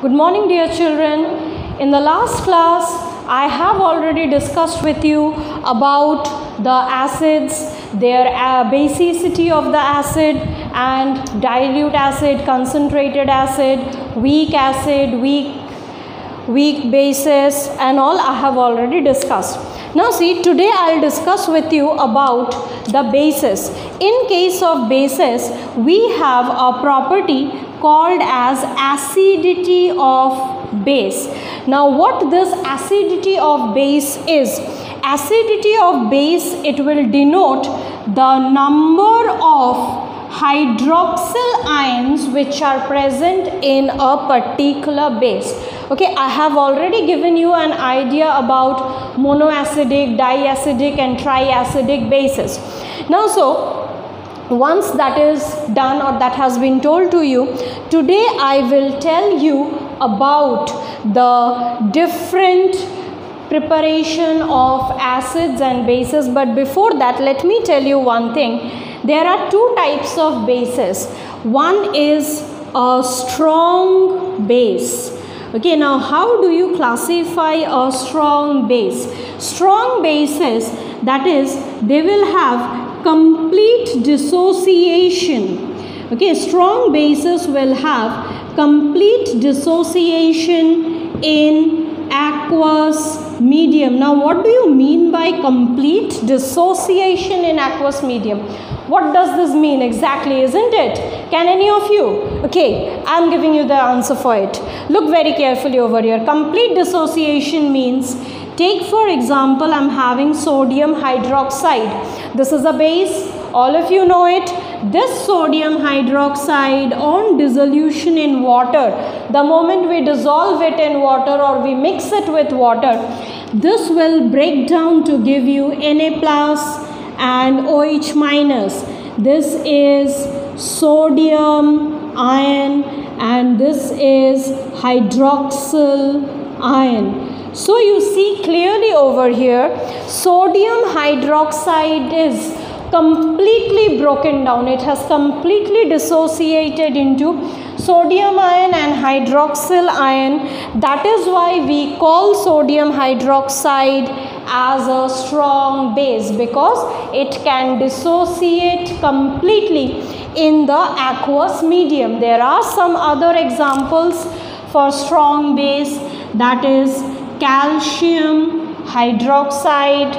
Good morning, dear children. In the last class, I have already discussed with you about the acids, their basicity of the acid and dilute acid, concentrated acid, weak bases and all I have already discussed. Now see, today I'll discuss with you about the bases. In case of bases, we have a property called as acidity of base. Now what this acidity of base is? Acidity of base, it will denote the number of hydroxyl ions which are present in a particular base. Okay, I have already given you an idea about monoacidic, diacidic and triacidic bases. Now once that is done or that has been told to you, today I will tell you about the different preparation of acids and bases. But before that, let me tell you one thing. There are two types of bases. One is a strong base. Okay, now how do you classify a strong base? Strong bases, that is, they will have complete dissociation. Okay, strong bases will have complete dissociation in aqueous medium. Now what do you mean by complete dissociation in aqueous medium? What does this mean exactly, isn't it? Can any of you? Okay, I am giving you the answer for it. Look very carefully over here. Complete dissociation means, take for example, I am having sodium hydroxide. This is a base, all of you know it. This sodium hydroxide on dissolution in water, the moment we dissolve it in water or we mix it with water, this will break down to give you Na plus and OH minus. This is sodium ion and this is hydroxyl ion. So you see clearly over here, sodium hydroxide is completely broken down. It has completely dissociated into sodium ion and hydroxyl ion. That is why we call sodium hydroxide as a strong base, because it can dissociate completely in the aqueous medium. There are some other examples for strong base, that is calcium hydroxide,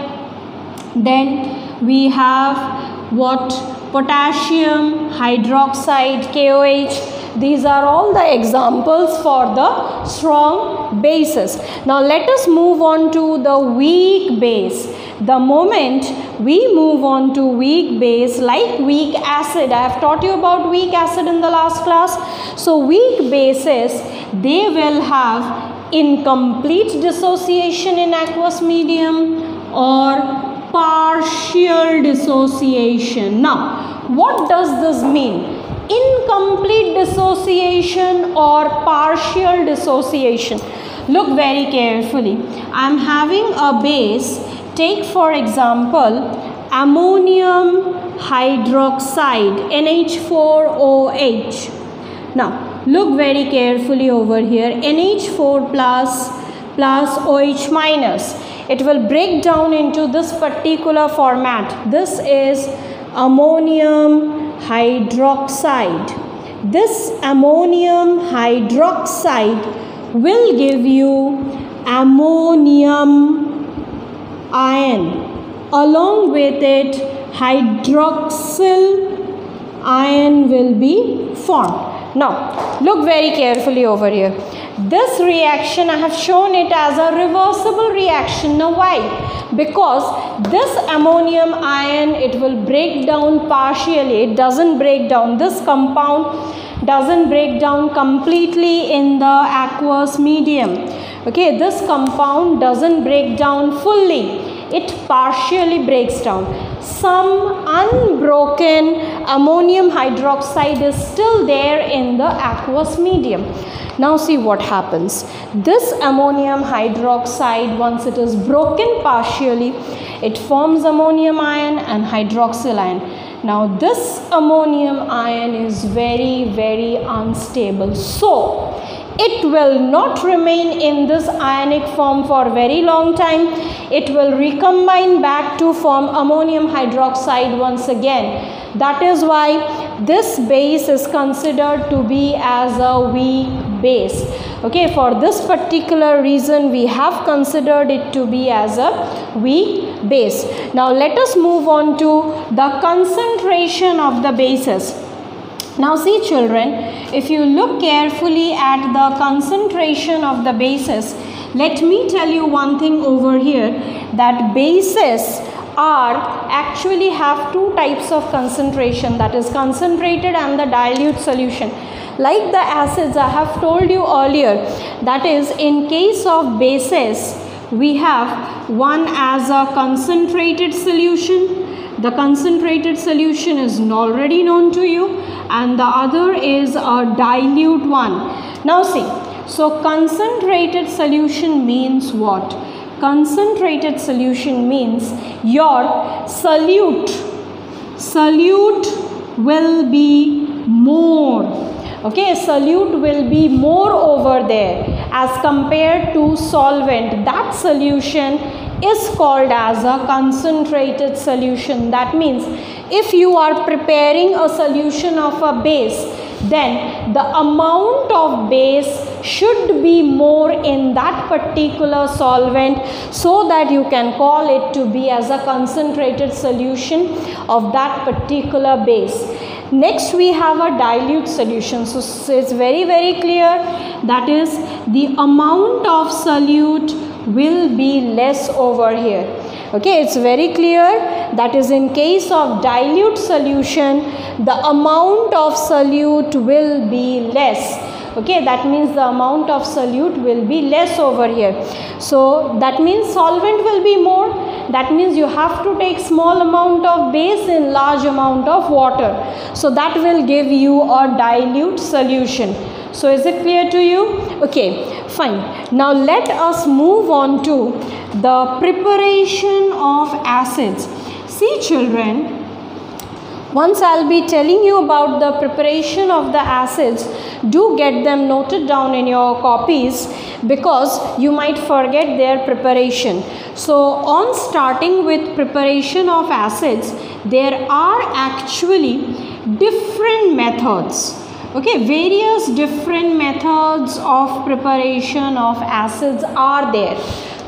then we have what, potassium hydroxide, KOH. These are all the examples for the strong bases. Now let us move on to the weak base. The moment we move on to weak base, like weak acid, I have taught you about weak acid in the last class. So weak bases, they will have incomplete dissociation in aqueous medium or partial dissociation. Now what does this mean? Incomplete dissociation or partial dissociation. Look very carefully. I am having a base. Take for example ammonium hydroxide, NH4OH. Now look very carefully over here. NH4 plus OH minus. It will break down into this particular format. This is ammonium hydroxide. This ammonium hydroxide will give you ammonium ion. Along with it, hydroxyl ion will be formed. Now look very carefully over here. This reaction, I have shown it as a reversible reaction. Now why? Because this ammonium ion, it will break down partially. It doesn't break down. This compound doesn't break down completely in the aqueous medium. Okay, this compound doesn't break down fully. It partially breaks down. Some unbroken ammonium hydroxide is still there in the aqueous medium. Now see what happens. This ammonium hydroxide, once it is broken partially, it forms ammonium ion and hydroxyl ion. Now this ammonium ion is very, very unstable. So it will not remain in this ionic form for very long time. It will recombine back to form ammonium hydroxide once again. That is why this base is considered to be as a weak base. Okay, for this particular reason we have considered it to be as a weak base. Now let us move on to the concentration of the bases. Now see children, if you look carefully at the concentration of the bases, let me tell you one thing over here, that bases actually have two types of concentration, that is concentrated and the dilute solution. Like the acids I have told you earlier, that is in case of bases we have one as a concentrated solution. The concentrated solution is already known to you, and the other is a dilute one. Now see, so concentrated solution means what? Concentrated solution means your solute will be more. Okay, solute will be more over there as compared to solvent. That solution is called as a concentrated solution. That means if you are preparing a solution of a base, then the amount of base should be more in that particular solvent, so that you can call it to be as a concentrated solution of that particular base. Next we have a dilute solution. So it's very clear, that is the amount of solute will be less over here. Okay, it's very clear, that is in case of dilute solution the amount of solute will be less. Okay, that means the amount of solute will be less over here. So that means solvent will be more. That means you have to take small amount of base in large amount of water. So that will give you a dilute solution. So is it clear to you? Okay, fine. Now let us move on to the preparation of acids. See children, once I'll be telling you about the preparation of the acids, do get them noted down in your copies, because you might forget their preparation. So on starting with preparation of acids, there are actually different methods. Okay, various different methods of preparation of acids are there.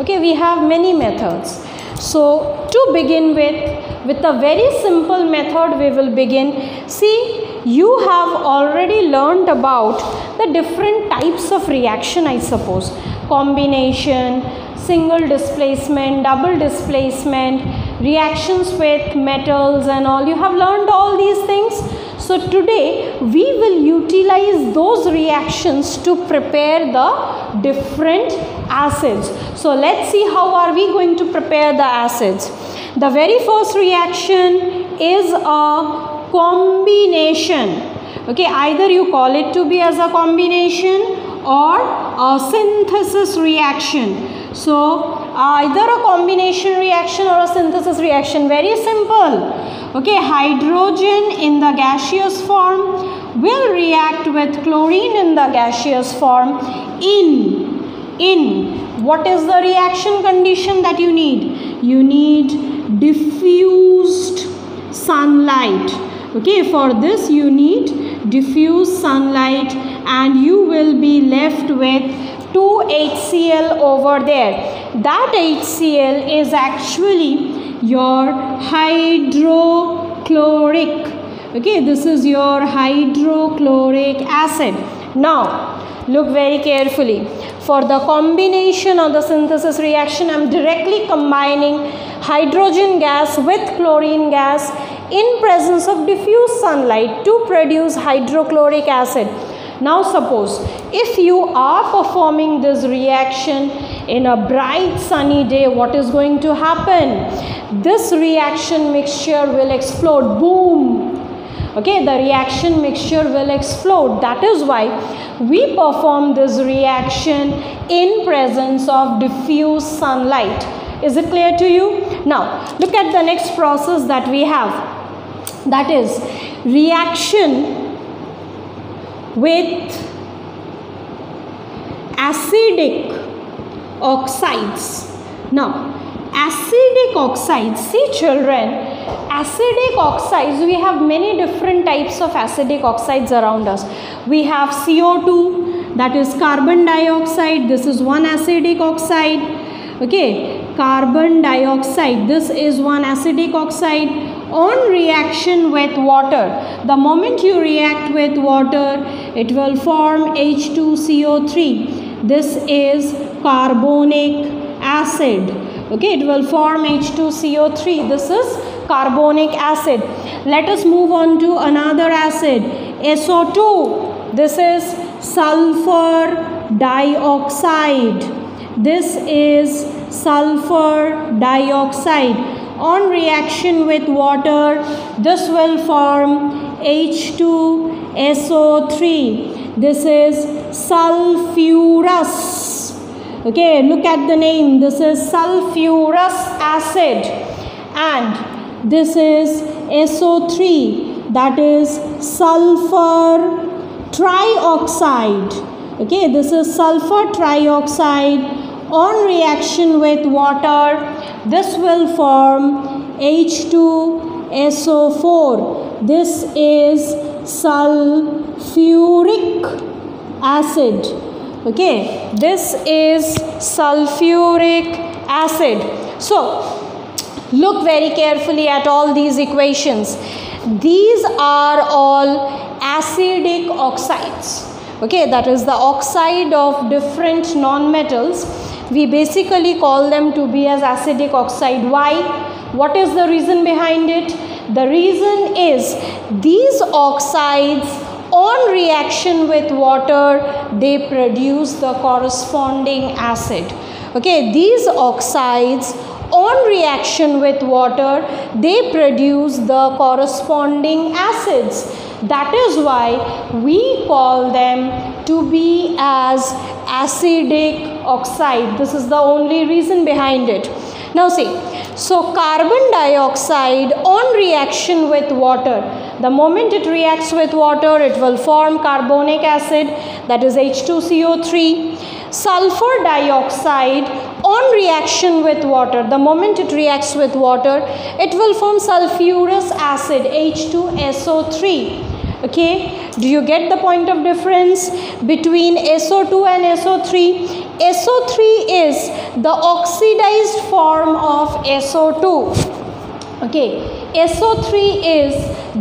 Okay, we have many methods. So to begin with a very simple method we will begin. See, you have already learnt about the different types of reaction, I suppose. Combination, single displacement, double displacement, reactions with metals and all. You have learned all these things. So today we will utilize those reactions to prepare the different acids. So let's see how are we going to prepare the acids. The very first reaction is a combination. Okay, either you call it to be as a combination or a synthesis reaction. So either a combination reaction or a synthesis reaction. Very simple. Okay, hydrogen in the gaseous form will react with chlorine in the gaseous form in what is the reaction condition that you need? You need diffused sunlight. Okay, for this you need diffused sunlight, and you will be left with 2 HCl over there. That HCl is actually your hydrochloric. Okay, this is your hydrochloric acid. Now look very carefully. For the combination or the synthesis reaction, I am directly combining hydrogen gas with chlorine gas in presence of diffuse sunlight to produce hydrochloric acid. Now suppose if you are performing this reaction in a bright sunny day, what is going to happen? This reaction mixture will explode. Boom! Okay, the reaction mixture will explode. That is why we perform this reaction in presence of diffuse sunlight. Is it clear to you? Now look at the next process that we have. That is reaction with acidic oxides. Now, acidic oxides, see children, acidic oxides, we have many different types of acidic oxides around us. We have CO2, that is carbon dioxide. This is one acidic oxide. Okay, carbon dioxide, this is one acidic oxide. On reaction with water, the moment you react with water, it will form H2CO3. This is carbonic acid. Okay, it will form H2CO3. This is carbonic acid. Let us move on to another acid, SO2. This is sulfur dioxide. This is sulfur dioxide. On reaction with water, this will form H2SO3. This is sulfurous. Okay, look at the name. This is sulfurous acid. And this is SO3, that is sulfur trioxide. Okay, this is sulfur trioxide. On reaction with water, this will form H2SO4. This is sulfuric acid. Okay, this is sulfuric acid. So, look very carefully at all these equations. These are all acidic oxides. Okay, that is the oxide of different non-metals. We basically call them to be as acidic oxide. Why? What is the reason behind it? The reason is these oxides on reaction with water, they produce the corresponding acid. Okay, these oxides on reaction with water, they produce the corresponding acids. That is why we call them to be as acidic oxide. This is the only reason behind it. Now see, so carbon dioxide on reaction with water, the moment it reacts with water, it will form carbonic acid, that is H2CO3. Sulfur dioxide on reaction with water, the moment it reacts with water, it will form sulfurous acid, H2SO3. Okay, do you get the point of difference between SO2 and SO3? SO3 is the oxidized form of SO2. Okay, SO3 is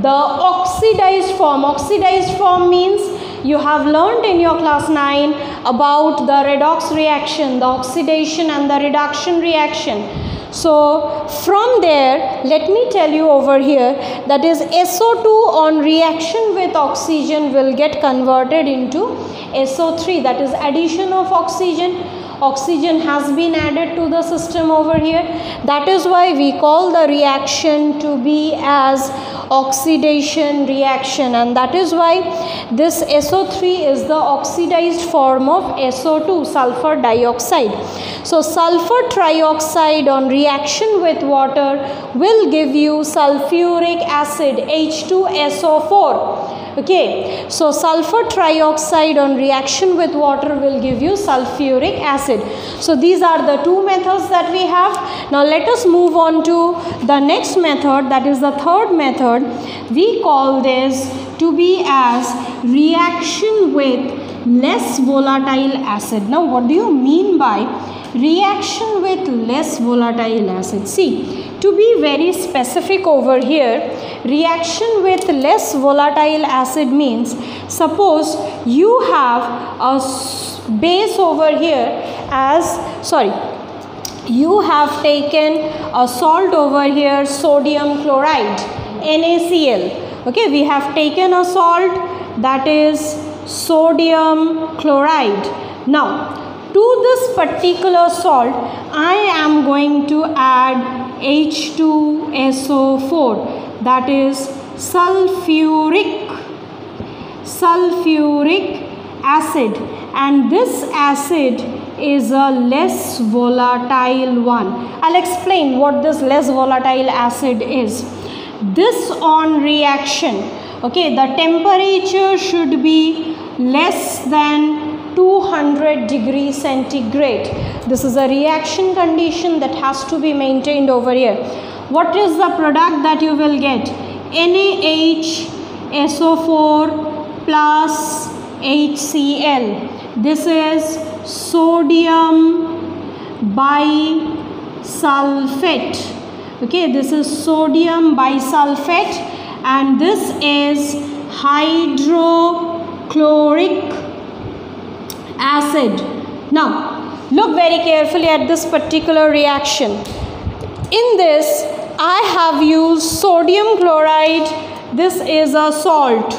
the oxidized form. Oxidized form means you have learned in your class 9 about the redox reaction, the oxidation and the reduction reaction. So from there, let me tell you over here, that is SO2 on reaction with oxygen will get converted into SO3, that is addition of oxygen. Oxygen has been added to the system over here. That is why we call the reaction to be as oxidation reaction, and that is why this SO3 is the oxidized form of SO2, sulfur dioxide. So sulfur trioxide on reaction with water will give you sulfuric acid, H2SO4. Okay, so sulfur trioxide on reaction with water will give you sulfuric acid. So these are the two methods that we have. Now let us move on to the next method, that is the third method. We call this to be as reaction with less volatile acid. Now what do you mean by reaction with less volatile acid? See, to be very specific over here, reaction with less volatile acid means, suppose you have a base over here you have taken a salt over here, sodium chloride, NaCl. Okay, we have taken a salt, that is sodium chloride. Now to this particular salt, I am going to add H2SO4, that is sulfuric acid, and this acid is a less volatile one. I'll explain what this less volatile acid is. This on reaction, okay, the temperature should be less than 200 degrees centigrade. This is a reaction condition that has to be maintained over here. What is the product that you will get? NaHSO4 plus HCl. This is sodium bisulfate. Okay, this is sodium bisulfate, and this is hydrochloric acid. Now look very carefully at this particular reaction. In this I have used sodium chloride. This is a salt.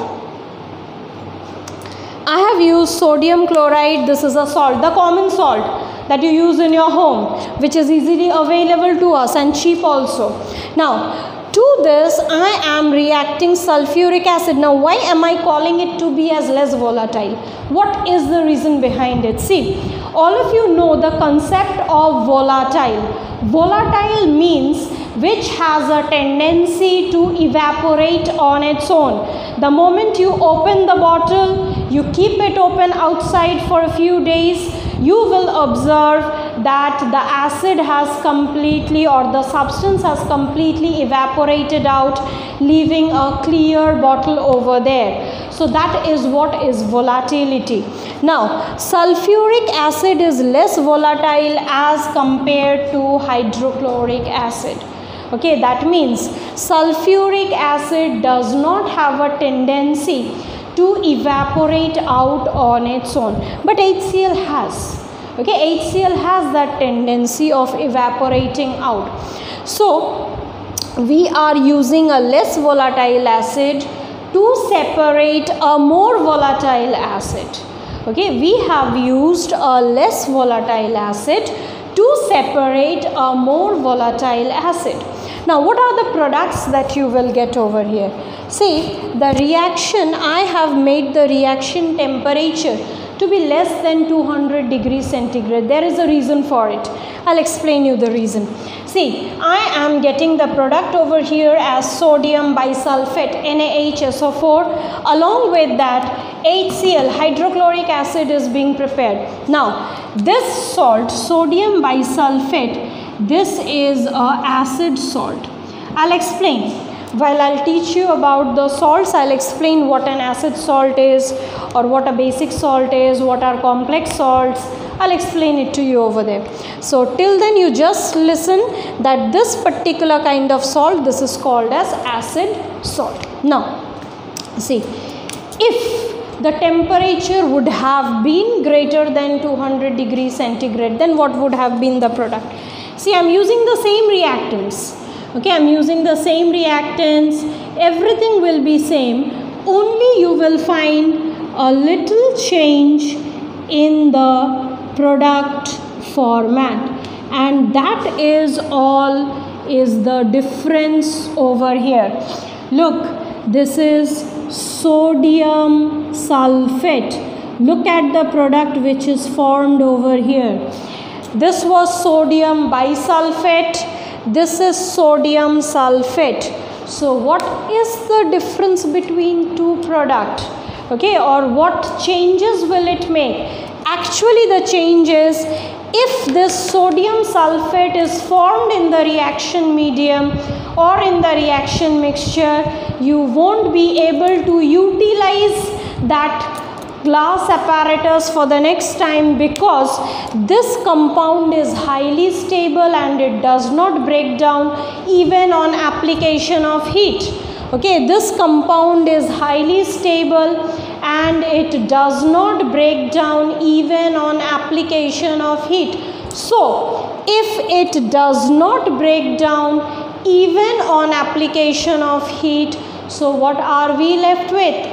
I have used sodium chloride. This is a salt, the common salt that you use in your home, which is easily available to us and cheap also. Now to this I am reacting sulfuric acid. Now why am I calling it to be as less volatile? What is the reason behind it? See, all of you know the concept of volatile. Volatile means which has a tendency to evaporate on its own. The moment you open the bottle, you keep it open outside for a few days, you will observe that the acid has completely, or the substance has completely evaporated out, leaving a clear bottle over there. So that is what is volatility. Now sulfuric acid is less volatile as compared to hydrochloric acid. Okay, that means sulfuric acid does not have a tendency to evaporate out on its own, but HCl has. Okay, HCl has that tendency of evaporating out. So we are using a less volatile acid to separate a more volatile acid. Okay, we have used a less volatile acid to separate a more volatile acid. Now what are the products that you will get over here? See, the reaction, I have made the reaction temperature to be less than 200 degrees centigrade. There is a reason for it. I'll explain you the reason. See, I am getting the product over here as sodium bisulfate, NaHSO4. Along with that, HCl, hydrochloric acid, is being prepared. Now, this salt, sodium bisulfate, this is a acid salt. I'll explain. While I'll teach you about the salts, I'll explain what an acid salt is, or what a basic salt is, what are complex salts. I'll explain it to you over there. So till then you just listen that this particular kind of salt, this is called as acid salt. Now see, if the temperature would have been greater than 200 degrees centigrade, then what would have been the product? See, I'm using the same reactants. Okay, I'm using the same reactants. Everything will be same. Only you will find a little change in the product format, and that is all is the difference over here. Look, this is sodium sulfate. Look at the product which is formed over here. This was sodium bisulfate. This is sodium sulfate. So what is the difference between two products? Okay, or what changes will it make? Actually the change is, if this sodium sulfate is formed in the reaction medium or in the reaction mixture, you won't be able to utilize that glass apparatus for the next time, because this compound is highly stable and it does not break down even on application of heat. Okay, this compound is highly stable and it does not break down even on application of heat. So if it does not break down even on application of heat, so what are we left with?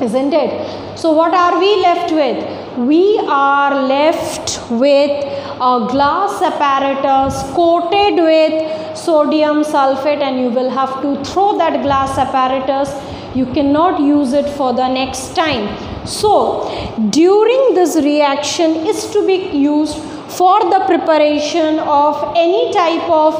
Isn't it? So what are we left with? We are left with a glass apparatus coated with sodium sulfate, and you will have to throw that glass apparatus. You cannot use it for the next time. So during this reaction is to be used for the preparation of any type of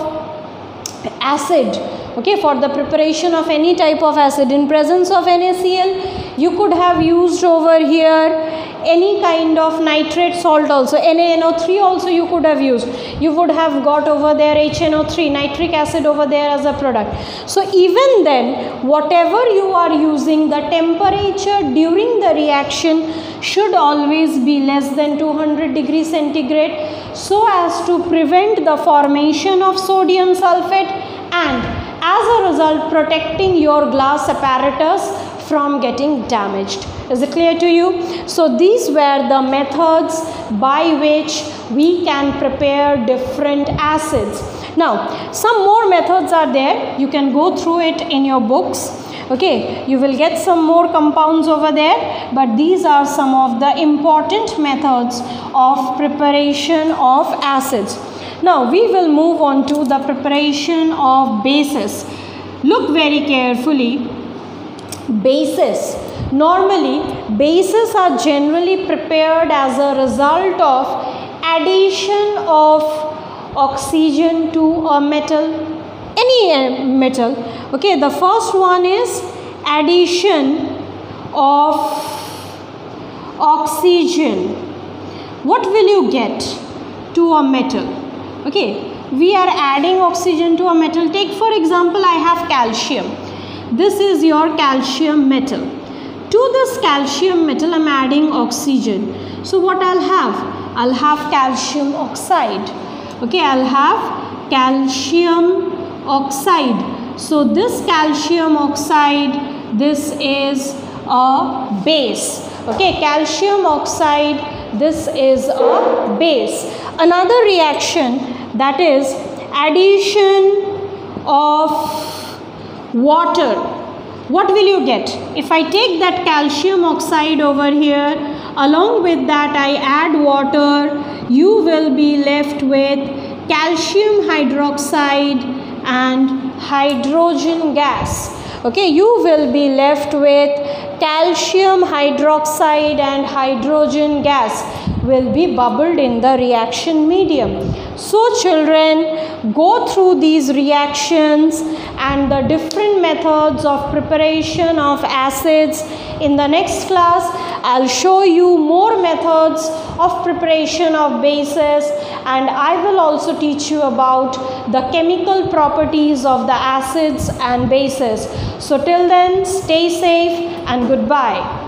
acid. Okay, for the preparation of any type of acid. In presence of NaCl, you could have used over here any kind of nitrate salt also, NaNO3 also you could have used. You would have got over there HNO3, nitric acid over there as a product. So even then, whatever you are using, the temperature during the reaction should always be less than 200 degrees centigrade, so as to prevent the formation of sodium sulfate and as a result protecting your glass apparatus from getting damaged. Is it clear to you? So these were the methods by which we can prepare different acids. Now some more methods are there. You can go through it in your books. Okay, you will get some more compounds over there, but these are some of the important methods of preparation of acids. Now we will move on to the preparation of bases. Look very carefully. Bases. Normally bases are generally prepared as a result of addition of oxygen to a metal, any metal. Okay, the first one is addition of oxygen. What will you get to a metal? Okay, we are adding oxygen to a metal. Take for example, I have calcium. This is your calcium metal. To this calcium metal I am adding oxygen. So what I'll have? I'll have calcium oxide. Okay, I'll have calcium oxide. So this calcium oxide, this is a base. Okay, calcium oxide, this is a base. Another reaction, that is addition of water. What will you get? If I take that calcium oxide over here, along with that I add water, you will be left with calcium hydroxide and hydrogen gas. Okay, you will be left with calcium hydroxide and hydrogen gas will be bubbled in the reaction medium. So children, go through these reactions and the different methods of preparation of acids. In the next class, I'll show you more methods of preparation of bases, and I will also teach you about the chemical properties of the acids and bases. So till then, stay safe and goodbye.